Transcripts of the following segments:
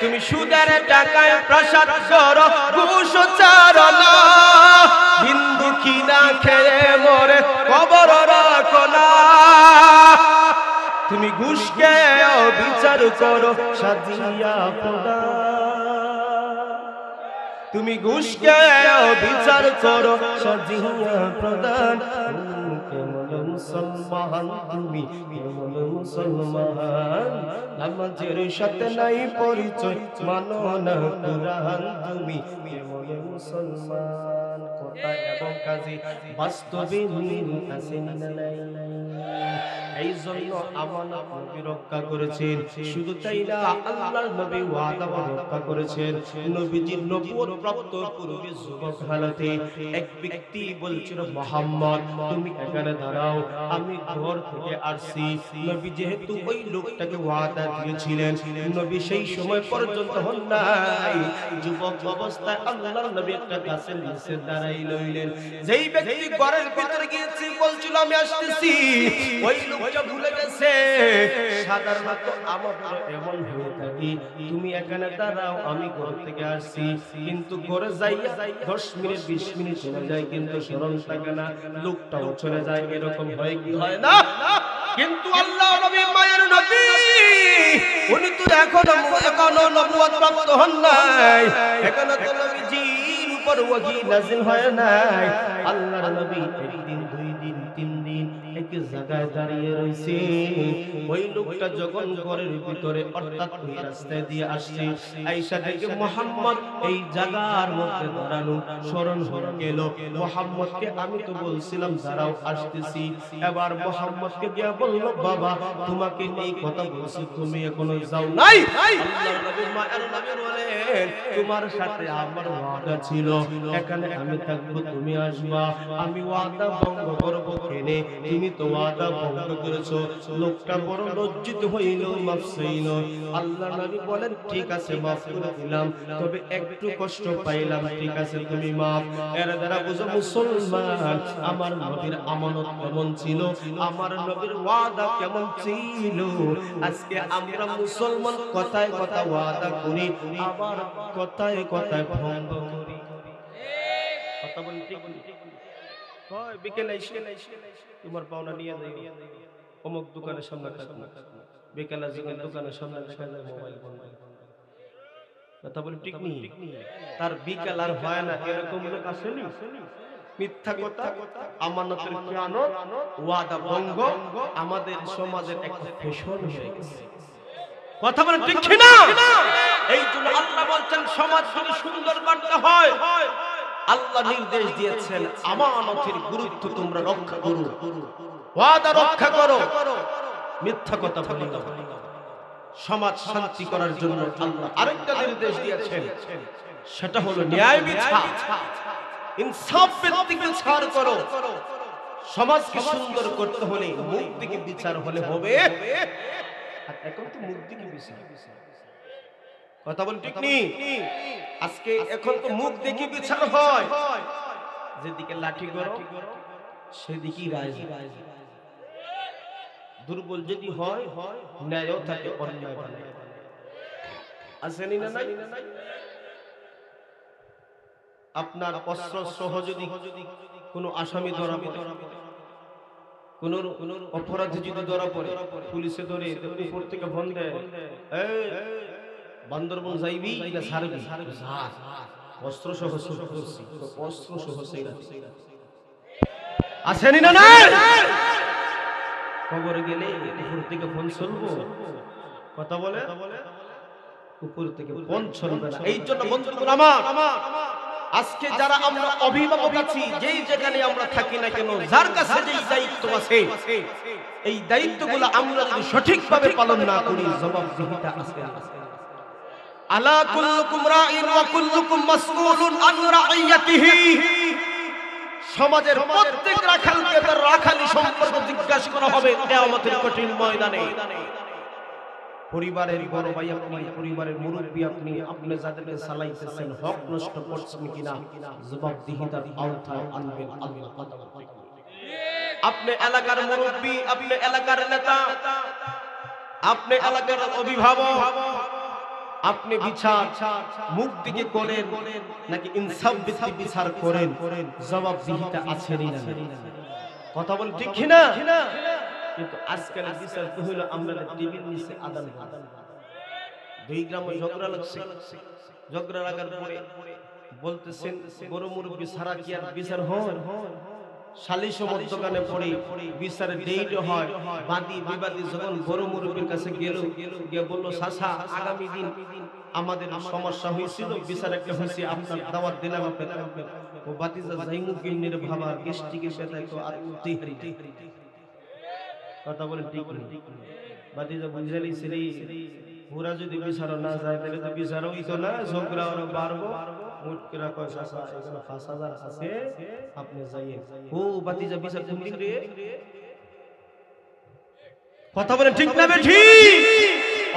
তুমি সুদের টাকায় প্রসাদ করো ঘুষ চারো না হিন্দু কিনা খেয়ে মরে কবর রাখো না তুমি ঘুষকে বিচার করো সাজিয়া প্রদান তুমি ঘুষকে বিচার করো সাজিয়া প্রদান কেমন মুসলমান তুমি কেমন মুসলমান নামাজের সাথে নাই পরিচয় মানো না কুরআন তুমি কেমন মুসলমান কথা এবং কাজে বাস্তবে মিল আছে না নাই এই জন্য আমানত নবী রক্ষা করেছেন শুধু তাই না আল্লাহর নবী ওয়াদা রক্ষা করেছেন নবীজির নবুয়ত প্রাপ্ত পূর্বে যুবক হালাতে এক ব্যক্তি বলছিল মুহাম্মদ তুমি এখানে দাঁড়াও আমি ঘর থেকে আসছি নবী যেহেতু ওই লোকটাকে ওয়াদা দিয়েছিলেন নবী সেই সময় পর্যন্ত হন নাই যুবক অবস্থায় আল্লাহর নবী একটা গাছের নিচে দাঁড়াই লইলেন যেই ব্যক্তি ঘরের ভিতরে গিয়েছে বলছিল আমি আসতেছি ওই লোকটা ভুলে গেছে সাধারণত আমাদের এমন হয়ে থাকে তুমি এখানে দাঁড়াও আমি ঘর থেকে আসছি কিন্তু ঘরে যাইয়া 10 মিনিট 20 মিনিট চলে যায় কিন্তু স্মরণ থাকে না লোকটাও চলে যায় এরকম হয় কি হয় না কিন্তু আল্লাহ নবী মায়ের নবী উনি তো এখনো নবুয়ত প্রাপ্ত হন নাই এখনো তো নবীজির উপর ওহী নাযিল হয় নাই আল্লাহর নবী একদিন দুই দিন তিন দিন এক জায়গায় দাঁড়িয়ে রইছে ওই লোকটা যখন ঘরের ভিতরে অর্থাৎ ওই রাস্তায় দিয়ে আসছে আয়েশা দেখে মুহাম্মদ এই জায়গার মধ্যে দাঁড়ানো স্মরণ হয়ে গেল মুহাম্মদকে আমি তো বলছিলাম দাঁড়াও আসতেছি এবার মুহাম্মদকে গিয়ে বলল বাবা তোমাকে এই কথা বলছি তুমি এখনো যাও নাই আল্লাহর নবী মায়ের নবী বলেন তোমার সাথে আমার ওয়াদা ছিল এখানে আমি থাকবো তুমি আসবা আমি ওয়াদা ভঙ্গ করব কেনে তুমি তো ওয়াদা ভঙ্গ করেছো লোকটা বড় লজ্জিত হইল মাফ চাইল আল্লাহর নবী বলেন ঠিক আছে মাফ করে দিলাম তবে একটু কষ্ট পাইলাম ঠিক আছে তুমি মাফ এর দ্বারা বুঝো মুসলমান আমার নবীর আমানত কেমন ছিল আমার নবীর ওয়াদা কেমন ছিল আজকে আমরা মুসলমান কথায় কথা ওয়াদা করি আবার কথায় কথায় ভঙ্গ করি কথা বলি ঠিক হয় বিকেলে এসে তোমার পাওনা নিয়ে যাই অমুক দোকানের সামনে থাকবো বিকেলে যখন দোকানের সামনে দেখা যায় মোবাইল বন্ধ কথা বলি ঠিক নেই তার বিকেল আর হয় না এরকম লোক আসেনি মিথ্যা কথা আমানতের খেয়ানত ওয়াদা ভঙ্গ আমাদের সমাজের একটা ফ্যাশন হয়ে গেছে কথা বলেন ঠিক না এই জন্য আল্লাহ বলছেন সমাজ যদি সুন্দর করতে হয় আল্লাহ নির্দেশ দিয়েছেন আমানতের গুরুত্ব তোমরা রক্ষা করো ওয়াদা রক্ষা করো মিথ্যা কথা বলো না সমাজ শান্তি করার জন্য আল্লাহ আরেকটা নির্দেশ দিয়েছেন সেটা হলো ন্যায় বিচার ইনসাফ ভিত্তিক বিচার করো সমাজকে সুন্দর করতে হলে মুখ থেকে বিচার হলে হবে আর এখন তো মুখ থেকে বিচার কথা বল ঠিক নেই আজকে এখন তো মুখ দেখে বিচার হয় যেদিকে লাঠি গরম সেদিকেই রায় দুর্বল যদি হয় ন্যায়ও থাকে অন্যায় বানায় আসেনি না নাই আপনার অস্ত্র সহ যদি কোনো আসামি ধরা পড়ে কোন অপরাধী যদি ধরা পড়ে পুলিশে ধরে উপর থেকে ফোন দেয় এই বান্দরবন যাইবি না ছাড়বি অস্ত্র সহ অস্ত্র সহ আসেনি না নাই খবর গেলে উপর থেকে ফোন চলবো কথা বলে উপর থেকে ফোন চলবে না এই জন্য বন্ধুগণ আমার আজকে যারা আমরা অভিভাবক আছি যেই যেখানে আমরা থাকি না কেন যার কাছে যেই দায়িত্ব আছে এই দায়িত্বগুলো আমরা যদি সঠিকভাবে পালন না করি জবাবদিহিতা আছে আলা কুল্লুকুম রাঈন ওয়া কুল্লুকুম মাসউলুন আন রাইয়াতিহি সমাজের প্রত্যেক রাখালকে তার রাখালি সম্পর্কে জিজ্ঞাসা করা হবে কিয়ামতের কঠিন ময়দানে পরিবারের বড় ভাই আপনি পরিবারের মুরব্বি আপনি আপনি যাদেরকে চালাইতেছেন হক নষ্ট করছেন কিনা জবাবদিহিতার আওতায় আনবেন আল্লাহ কথা বলে আপনি এলাকার মুরব্বি আপনি এলাকার নেতা আপনি এলাকার অভিভাবক আপনি বিচার মুখ দিকে করেন নাকি ইনসাফ ভিত্তিক বিচার করেন, জবাবদিহিতা আছে না? কথা বল ঠিক কিনা? কিন্তু আজকাল বিচার তো হইলো আমরা টিভির নিচে আদান দুই গ্রামে ঝগড়া লাগছে, ঝগড়া লাগার পরে বলতেছেন বড় মুরব্বী সারা কি আর বিচার হয়? সালিশ মধ্যখানে পড়ে বিচারের ডেট হয়, বাদী বিবাদী যখন বড় মুরব্বীর কাছে গেল, গিয়ে বলল চাচা আগামী দিন আমাদের সমস্যা হয়েছিল, বিচার একটা হয়েছে, আপনার দাওয়াত দিলাম, আপনি থাকবেন। ও বাতিজা জাইমু কিন্নের ভাবা গেস্টিকে সেটাই তো আর উঠতেই হারি। কথা বলেন ঠিক নেই? বাতিজা বুঝালি ছেলে পুরা যদি বিচার না যায় তাহলে তো বিচার হইতো না, ঝগড়া আরো বাড়বো। মুটকিরা কয় চাচা এখানে ৫,০০০ আছে, আপনি যাইয়েন। ও বাতিজা বিচার কোন দিন রে? কথা বলেন ঠিক না বেঠিক?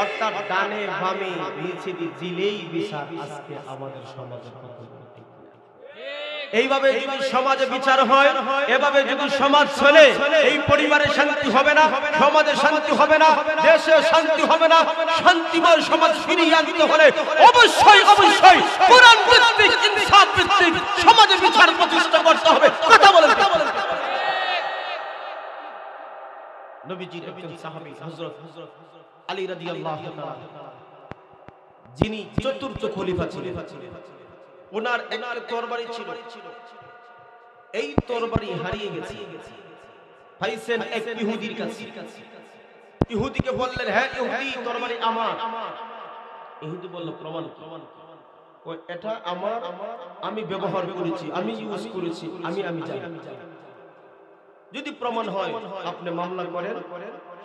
অর্থাৎ ডানে বামে নিচে দিলেই বিচার আজকে আমাদের সমাজে কত ঠিক না। এইভাবে যদি সমাজে বিচার হয়, এভাবে যদি সমাজ চলে, এই পরিবারে শান্তি হবে না, সমাজে শান্তি হবে না, দেশে শান্তি হবে না। শান্তিময় সমাজ ফিরিয়ে আনতে হলে অবশ্যই অবশ্যই কোরআন ভিত্তিক ইনসাফ ভিত্তিক সমাজে বিচার প্রতিষ্ঠা করতে হবে। কথা বলেন। নবীজির একজন সাহাবী হযরত আলী রাদিয়াল্লাহু তাআলা, যিনি চতুর্থ খলিফা ছিলেন, ওনার একটা তরবারি ছিল, এই তরবারি হারিয়ে গেছে। পাইছেন এক ইহুদির কাছে। ইহুদিকে বললেন, হ্যাঁ ইহুদি, তরবারি আমার। ইহুদি বলল, প্রমাণ? কই এটা আমার, আমি ব্যবহার করেছি, আমি ইউজ করেছি, আমি জানি। যদি প্রমাণ হয় আপনি মামলা করেন,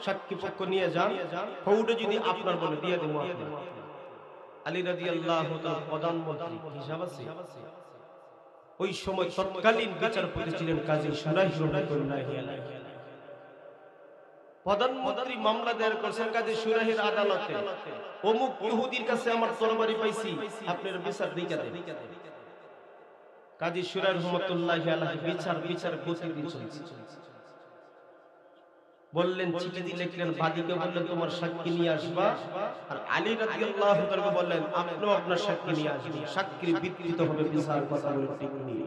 সাক্ষী পক্ষ নিয়ে যান, ফৌজে যদি আপনার বলে দিয়ে দেব। আলী রাদিয়াল্লাহু তাআলা প্রধানমন্ত্রী হিসাব আছে। ওই সময় তৎকালীন বিচারপতি ছিলেন কাজী সুরাইহ রাহমাতুল্লাহি আলাইহি। প্রধানমন্ত্রী মামলা দায়ের করেছেন কাজী সুরাইহের আদালতে, অমুক ইহুদির কাছে আমার তরবারি পাইছি, আপনার বিচার দিকা দেন। কাজী সুরাইহ রাহমাতুল্লাহি আলাইহি বিচার গতি দিয়েছেন। বললেন চিঠি দিয়ে লিখলেন, বাদীকে বললেন তোমার সাক্ষী নিয়ে আসবা, আর আলী রাদিয়াল্লাহু তাআলা বললেন আপনিও আপনার সাক্ষী নিয়ে আসবেন, সাক্ষীর ভিত্তিতে হবে বিচার। কথা বলে ঠিক নেই?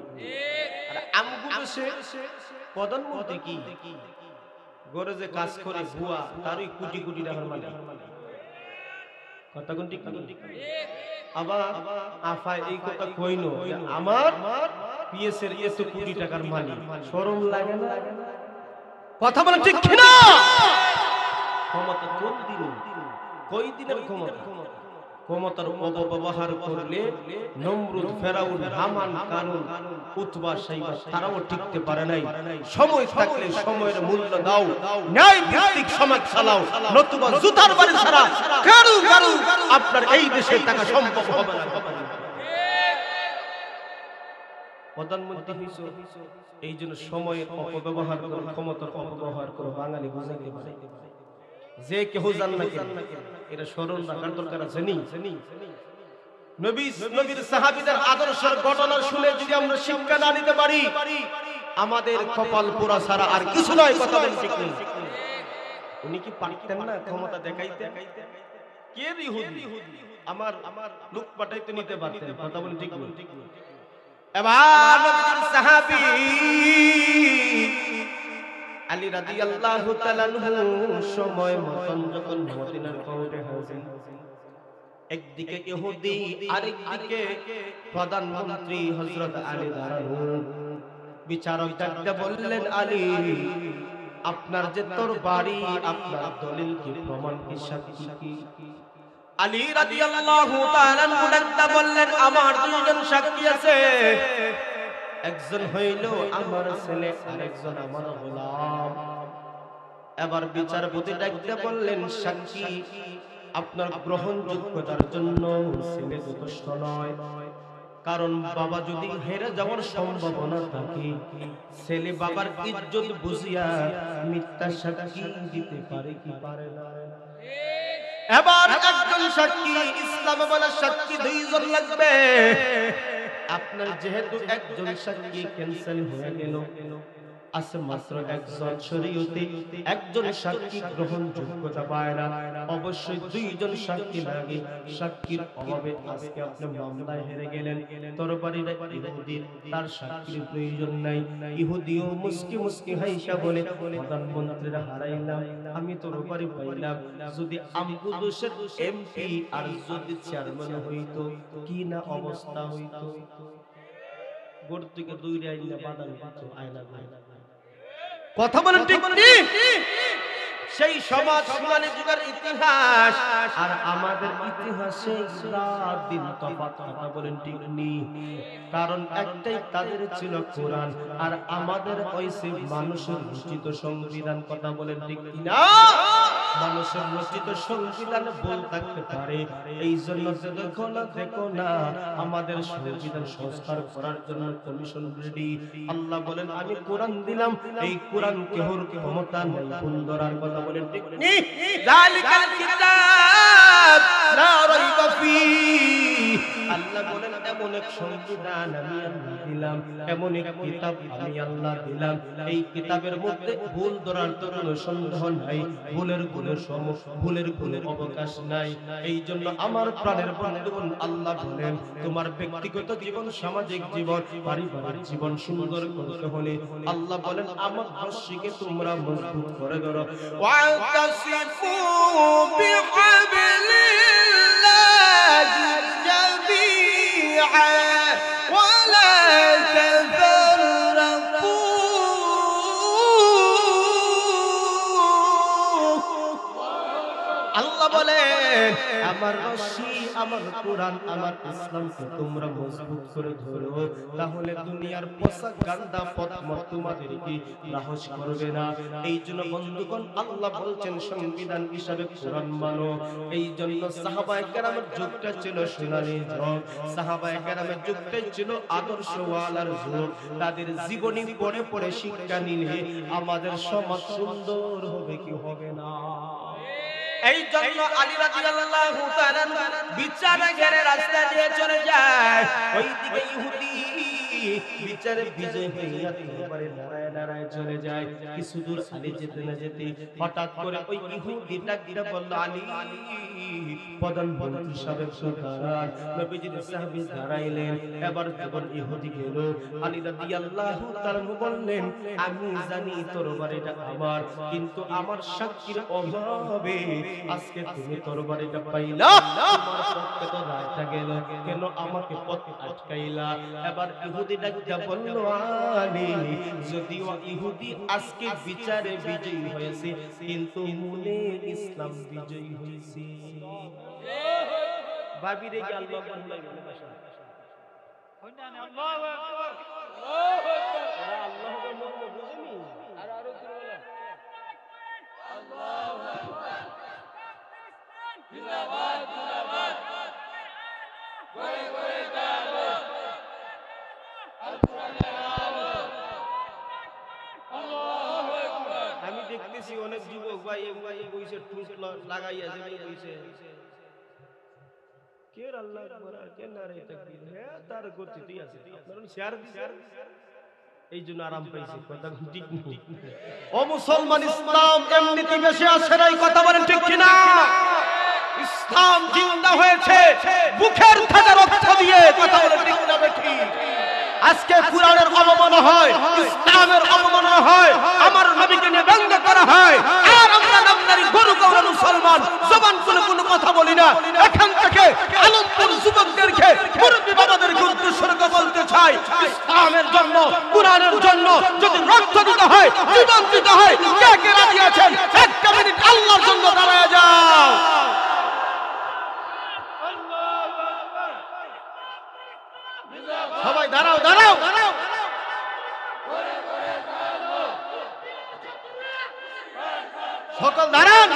আর আমগো দেশে প্রধানমন্ত্রী কি গরে যে কাজ করে ভুয়া, তারই কোটি কোটি টাকার মালিক। কথা কোন ঠিক নেই? আবার আফা এই কথা কইনো যে আমার পিএস এর এত কোটি টাকার মালিক, শরম লাগে না? কথা বলেন ঠিক কিনা? ক্ষমতা কোন দিন, কই দিনের ক্ষমতা? ক্ষমতার অপব্যবহার করলে নমরুদ, ফেরাউন, হামান, কারুন, উতবা, সাইবা তারাও টিকতে পারে নাই। সময় থাকলে সময়ের মূল্য দাও, ন্যায় ভিত্তিক সমাজ চালাও, নতুবা জুতার বাড়ি ছাড়া কারু আপনার এই দেশে থাকা সম্ভব হবে না। প্রধানমন্ত্রী হইছো এই জন্য সময়ের অপব্যবহার করো, ক্ষমতার অপব্যবহার করো, বাঙালি বুঝাইতে পারে। যে কেউ জান না কেন এটা স্মরণ রাখার দরকার আছে। নবীর সাহাবীদের আদর্শের ঘটনা শুনে যদি আমরা শিক্ষা না নিতে পারি, আমাদের কপাল পোড়া ছাড়া আর কিছু নয়। কথা বলেন ঠিক নেই? উনি কি পারতেন না ক্ষমতা দেখাইতে? কে ইহুদি আমার লোক পাঠাইতে নিতে পারতেন। কথা বলেন ঠিক নেই? এবার নবীর সাহাবী আলী রাদিয়াল্লাহু তাআলা সময় মতন যখন মদিনার কোর্টে হাজির, একদিকে ইহুদি আরেকদিকে প্রধানমন্ত্রী হযরত আলী দাঁড়ানো। বিচারক ডাকতে বললেন, আলী আপনার যে তরবারি, আপনার দলিল কি, প্রমাণ কি, সাক্ষী কি? আলী রাদিয়াল্লাহু তাআলা ডাকতে বললেন, আমার দুইজন সাক্ষী আছে, একজন হইল আমার ছেলে, আরেকজন আমার গোলাম। এবার বিচারপতি ডাকতে বললেন, সাক্ষী আপনার গ্রহণযোগ্যতার জন্য ছেলে যথেষ্ট নয়, কারণ বাবা যদি হেরে যাওয়ার সম্ভাবনা থাকে, ছেলে বাবার ইজ্জত বুঝিয়া মিথ্যা সাক্ষী দিতে পারে কি পারে না? এবার একজন সাক্ষী, ইসলামে বলে সাক্ষী দুইজন লাগবে। আপনার যেহেতু একজন সাক্ষী ক্যান্সেল হয়ে গেল, আছে মাত্র একজন, শরীয়তে একজন সাক্ষী গ্রহণযোগ্যতা পায় না, অবশ্যই দুইজন সাক্ষী লাগে। সাক্ষীর অভাবে আজকে আপনি মামলায় হেরে গেলেন। তরবারিটা ইহুদির, তার সাক্ষীর প্রয়োজন নাই। ইহুদিও মুস্কি মুস্কি হাইসা বলে, প্রধানমন্ত্রীরা হারাইলাম, আমি তরবারি পাইলাম, যদি আমগো দেশের এমপি আর যদি চেয়ারম্যান হইতো কি না অবস্থা হইতো। গোড় থেকে দৌড়ে আইনা বাদাম দিত আয়না আয়না। কথা বলেন ঠিক ঠিক? সেই সমাজ সুনানি যুগের ইতিহাস আর আমাদের ইতিহাসে রাত দিন তফাৎ। কথা বলেন ঠিক নেই? কারণ একটাই, তাদের ছিল কোরআন আর আমাদের হইছে মানুষের রচিত সংবিধান। কথা বলেন ঠিক না? মানুষের রচিত সংবিধান ভুল থাকতে পারে, এই জন্য দেখো না আমাদের সংবিধান সংস্কার করার জন্য কমিশন রেডি। আল্লাহ বলেন আমি কোরআন দিলাম, এই কোরআন কেহর ক্ষমতা নাই ভুল ধরার। কথা বলেন ঠিক নেই? যালিকাল কিতাব লা রাইবা ফীহি। আল্লাহ বলেন এমন এক সংবিধান আমি আল্লাহ দিলাম, এমন এক কিতাব আমি আল্লাহ দিলাম, এই কিতাবের মধ্যে ভুল ধরার কোনো সন্দেহ নাই, ভুলের কোনো অবকাশ নাই। এই জন্য আমার প্রাণের বন্ধুগণ, আল্লাহ বলেন তোমার ব্যক্তিগত জীবন, সামাজিক জীবন, পারিবারিক জীবন সুন্দর করতে হলে আল্লাহ বলেন আমার রশিকে তোমরা মজবুত করে ধরো। ওয়াতাসিফু বিহাবিলিল্লাহি জামিআ ওয়ালা তাফাররাকু। আল্লাহ বলেন আমার রশি, আমার কোরআন, আমার ইসলামকে তোমরা মজবুত করে ধরো, তাহলে দুনিয়ার পচা গান্দা পথমত তোমাদেরকে সাহস করবে না। এই জন্য বন্ধুগণ আল্লাহ বলছেন সংবিধান হিসাবে কোরআন মানো। এই জন্য সাহাবায়ে কেরামের যুগটা ছিল সোনালী যুগ, সাহাবায়ে কেরামের যুগটাই ছিল আদর্শওয়ালার যুগ। তাদের জীবনী পড়ে পড়ে শিক্ষা নিলে আমাদের সমাজ সুন্দর হবে কি হবে না। এই জন্য আলী রাদিয়াল্লাহু তাআলা বিচারে ঘেরে রাস্তা দিয়ে চলে যায়, ওইদিকে ইহুদি বিচারে বিজয় হইয়া তরবারি নাড়ায় নাড়ায় চলে যায়। কিছু দূর আলী যেতে না যেতে হঠাৎ করে ওই ইহুদি ডাক দিয়ে বলল, আলী প্রধানমন্ত্রী সাহেব সরকার। নবীজির সাহাবী দাঁড়াইলেন। এবার যখন ইহুদি গেল, আলী রাদিয়াল্লাহু তাআলা বললেন আমি জানি তরবারিটা আমার, কিন্তু আমার সাক্ষীর অভাবে আজকে তুমি তরবারিটা পাইলা, তোমার পক্ষে তো রায়টা গেল, কেন আমাকে পথ আটকাইলা? এবার ইহুদি ডাকতে বলল, আলী যদিও ইহুদি আজকে বিচারে বিজয়ী হয়েছে, কিন্তু মনে ইসলাম বিজয়ী হয়েছে। ভাবিরে কি আল্লাহ বললেন ভাষা হইনানে আল্লাহু আকবার, আল্লাহু আকবার, আল্লাহু আকবার বুঝেনি আর আরো কি বলেন আল্লাহু আকবার, জিন্দাবাদ জিন্দাবাদ, গরে গরে দাও আল কোরআনের আলো, আল্লাহু আকবার। আমি দেখতেছি অনেক যুবক ভাই এই বইছে টুস লাগাইয়া যে বইছে কে আল্লাহু আকবার আর কে নারে তাকবীর, হ্যাঁ তার গতিতেই আছে, আপনারা শেয়ার দিছেন এই জন্য আরাম পাইছে। কথা ঠিক নেই ও মুসলমান, ইসলাম এমনিতে বেশি আসে না, কথা বলেন ঠিক কি না? ইসলাম জিন্দা হয়েছে বুকের থেকে রক্ত দিয়ে, কথা বলেন ঠিক না বেঠি? আজকে কুরআনের অবমাননা হয়, ইসলামের অবমাননা হয়, আমার নবীকে নিয়ে ব্যঙ্গ করা হয়, আর আমরা নামদারি গরু গরু মুসলমান জবান খুলে কোনো কথা বলি না। এখান থেকে আলমপুর যুবকদেরকে, মুরব্বি বাবাদেরকে উদ্দেশ্য করে বলতে চাই, ইসলামের জন্য, কুরআনের জন্য যদি রক্ত দিতে হয়, জীবন দিতে হয়, কে কে রাজি আছেন একটা মিনিট আল্লাহর জন্য দাঁড়ায় যাও। সবাই দাঁড়াও দাঁড়াও দাঁড়াও, সকল দাঁড়ান।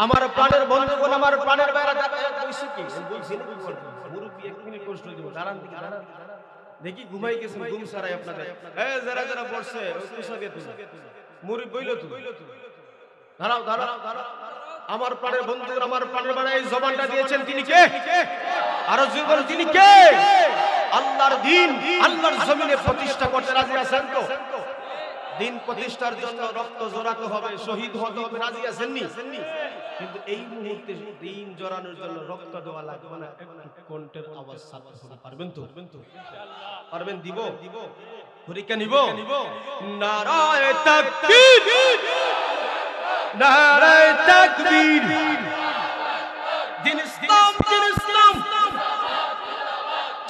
আমার প্রাণের বন্ধুগণ, আমার প্রাণের বাইরে বলছি কি বলছি না, মুরব্বি এক মিনিট কষ্ট দিব, দাঁড়ান দিকে দাঁড়ান, দেখি ঘুমাই গেছেন ঘুম সারাই আপনাদের। এই যারা যারা বসছে ওই কুসাকে তুমি মুরব্বি বইলো তুমি, দাঁড়াও দাঁড়াও দাঁড়াও। আমার প্রাণের বন্ধুগণ, আমার প্রাণের বাইরে এই জবানটা দিয়েছেন তিনি কে? আরো জোরে বলুন তিনি কে? আল্লাহর দিন আল্লাহর জমিনে প্রতিষ্ঠা করতে রাজি আছেন তো? দিন প্রতিষ্ঠার জন্য রক্ত জোড়াতে হবে, শহীদ হতে হবে, রাজি আছেননি? কিন্তু এই মুহূর্তে দিন জড়ানোর জন্য রক্ত দেওয়া লাগবে না, একটু কণ্ঠের আওয়াজ ছাড়তে হবে। পারবেন তো? পারবেন? দিব পরীক্ষা নিব। নারায়ে তাকবীর, নারায়ে তাকবীর। দিন ইসলাম, দিন ইসলাম,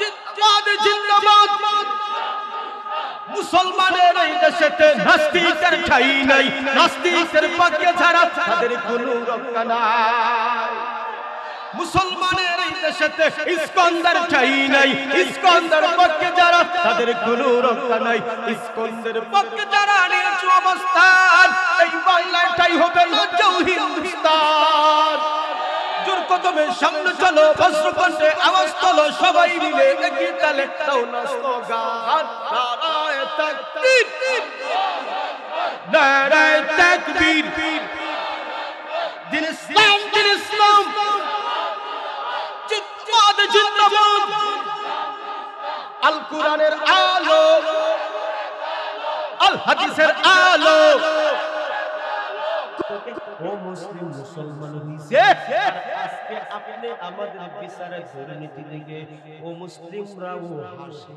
জিন্দাবাদ, জিন্দাবাদ। মুসলমানের এই দেশেতে নাস্তিকের ঠাঁই নাই, নাস্তিকের পক্ষে ছাড়া তাদের কোনো রক্ষা নাই। মুসলমানের এই দেশেতে ইস্কন্দের ঠাঁই নাই, ইস্কন্দের পক্ষে যারা তাদের কোনো রক্ষা নাই। ইস্কন্দের পক্ষে যারা নিয়েছে অবস্থান, এই বাংলায় ঠাঁই হবে না হিন্দুস্তান। জোর কদমে সামনে চলো, বজ্রকণ্ঠে আওয়াজ তোলো, সবাই মিলে একই তালে দাও না স্লোগান, নারায়ে তাকবীর, নারায়ে তাকবীর। দিন ইসলাম, দিন ইসলাম, জিন্দাবাদ, জিন্দাবাদ। আল কোরআনের আলো, আল হাদিসের আলো। ও মুসলিম মুসলমান হইছে, আজকে আপনি আমাদের বিচারের দুর্নীতি দেখে ও মুসলিমরাও হাসে।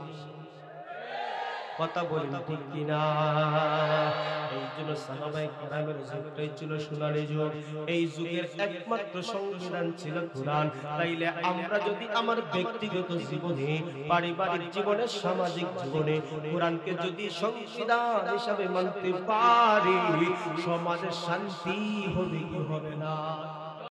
কথা বলেন ঠিক কিনা? এই জন্য সাহাবায়ে কেরামের যুগটাই ছিল সোনালী যুগ। এই যুগের একমাত্র সংবিধান ছিল কোরআন। তাইলে আমরা যদি আমার ব্যক্তিগত জীবনে, পারিবারিক জীবনে, সামাজিক জীবনে কোরআনকে যদি সংবিধান হিসাবে মানতে পারি, সমাজে শান্তি হবে কি হবে না?